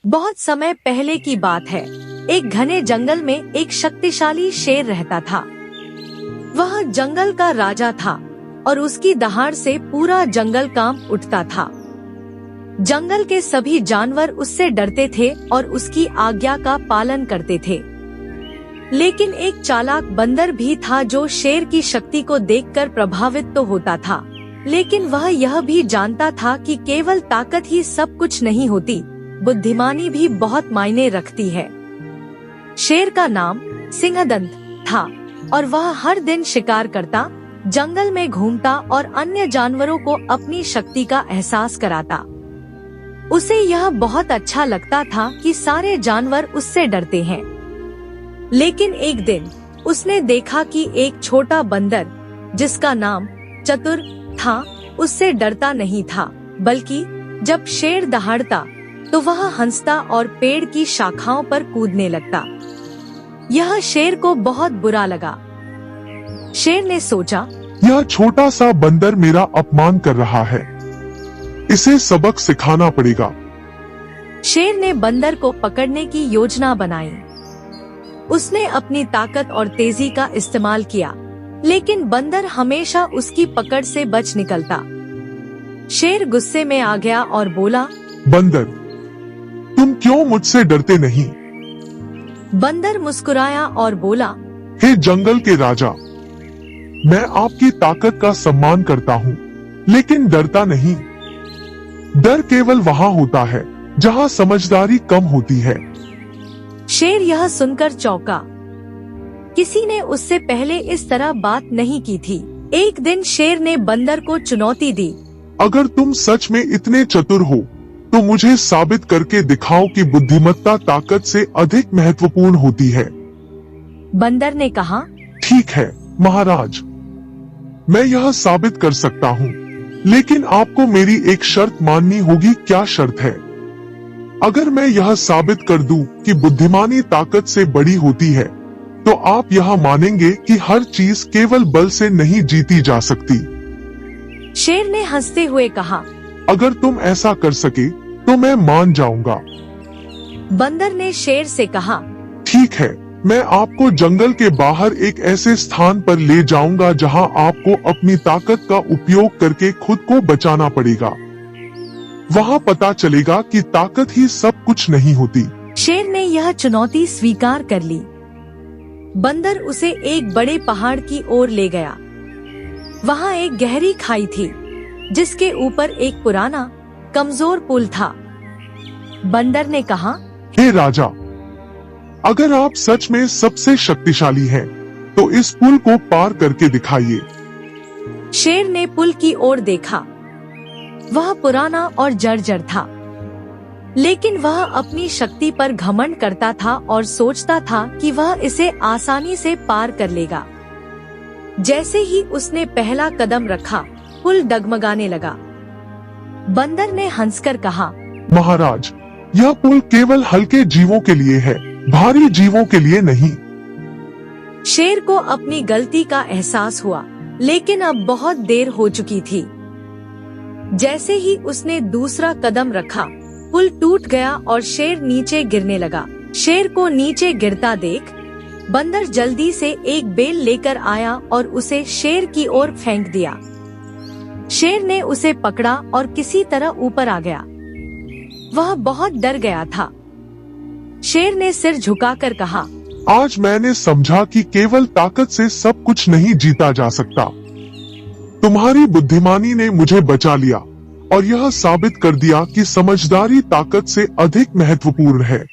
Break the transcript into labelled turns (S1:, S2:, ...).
S1: बहुत समय पहले की बात है। एक घने जंगल में एक शक्तिशाली शेर रहता था। वह जंगल का राजा था और उसकी दहाड़ से पूरा जंगल कांप उठता था। जंगल के सभी जानवर उससे डरते थे और उसकी आज्ञा का पालन करते थे। लेकिन एक चालाक बंदर भी था जो शेर की शक्ति को देखकर प्रभावित तो होता था, लेकिन वह यह भी जानता था कि केवल ताकत ही सब कुछ नहीं होती, बुद्धिमानी भी बहुत मायने रखती है। शेर का नाम सिंहदंत था और वह हर दिन शिकार करता, जंगल में घूमता और अन्य जानवरों को अपनी शक्ति का एहसास कराता। उसे यह बहुत अच्छा लगता था कि सारे जानवर उससे डरते हैं। लेकिन एक दिन उसने देखा कि एक छोटा बंदर जिसका नाम चतुर था उससे डरता नहीं था, बल्कि जब शेर दहाड़ता तो वह हंसता और पेड़ की शाखाओं पर कूदने लगता। यह शेर को बहुत बुरा लगा। शेर ने सोचा,
S2: यह छोटा सा बंदर मेरा अपमान कर रहा है, इसे सबक सिखाना पड़ेगा।
S1: शेर ने बंदर को पकड़ने की योजना बनाई। उसने अपनी ताकत और तेजी का इस्तेमाल किया, लेकिन बंदर हमेशा उसकी पकड़ से बच निकलता। शेर गुस्से में आ गया और बोला,
S2: बंदर, तुम क्यों मुझसे डरते नहीं?
S1: बंदर मुस्कुराया और बोला,
S2: हे जंगल के राजा, मैं आपकी ताकत का सम्मान करता हूँ, लेकिन डरता नहीं। डर केवल वहाँ होता है जहाँ समझदारी कम होती है।
S1: शेर यह सुनकर चौंका। किसी ने उससे पहले इस तरह बात नहीं की थी। एक दिन शेर ने बंदर को चुनौती दी,
S2: अगर तुम सच में इतने चतुर हो तो मुझे साबित करके दिखाओ कि बुद्धिमत्ता ताकत से अधिक महत्वपूर्ण होती है।
S1: बंदर ने कहा,
S2: ठीक है महाराज, मैं यह साबित कर सकता हूँ, लेकिन आपको मेरी एक शर्त माननी होगी। क्या शर्त है? अगर मैं यह साबित कर दूं कि बुद्धिमानी ताकत से बड़ी होती है, तो आप यह मानेंगे कि हर चीज केवल बल से नहीं जीती जा सकती।
S1: शेर ने हंसते हुए कहा,
S2: अगर तुम ऐसा कर सके तो मैं मान जाऊंगा।
S1: बंदर ने शेर से कहा,
S2: ठीक है, मैं आपको जंगल के बाहर एक ऐसे स्थान पर ले जाऊंगा जहां आपको अपनी ताकत का उपयोग करके खुद को बचाना पड़ेगा। वहां पता चलेगा कि ताकत ही सब कुछ नहीं होती।
S1: शेर ने यह चुनौती स्वीकार कर ली। बंदर उसे एक बड़े पहाड़ की ओर ले गया। वहां एक गहरी खाई थी, जिसके ऊपर एक पुराना कमजोर पुल था। बंदर ने कहा,
S2: हे राजा, अगर आप सच में सबसे शक्तिशाली हैं, तो इस पुल को पार करके दिखाइए।
S1: शेर ने पुल की ओर देखा। वह पुराना और जर्जर था, लेकिन वह अपनी शक्ति पर घमंड करता था और सोचता था कि वह इसे आसानी से पार कर लेगा। जैसे ही उसने पहला कदम रखा, पुल डगमगाने लगा। बंदर ने हंसकर कहा,
S2: महाराज, यह पुल केवल हल्के जीवों के लिए है, भारी जीवों के लिए नहीं।
S1: शेर को अपनी गलती का एहसास हुआ, लेकिन अब बहुत देर हो चुकी थी। जैसे ही उसने दूसरा कदम रखा, पुल टूट गया और शेर नीचे गिरने लगा। शेर को नीचे गिरता देख बंदर जल्दी से एक बेल लेकर आया और उसे शेर की ओर फेंक दिया। शेर ने उसे पकड़ा और किसी तरह ऊपर आ गया। वह बहुत डर गया था। शेर ने सिर झुकाकर कहा,
S2: आज मैंने समझा कि केवल ताकत से सब कुछ नहीं जीता जा सकता। तुम्हारी बुद्धिमानी ने मुझे बचा लिया और यह साबित कर दिया कि समझदारी ताकत से अधिक महत्वपूर्ण है।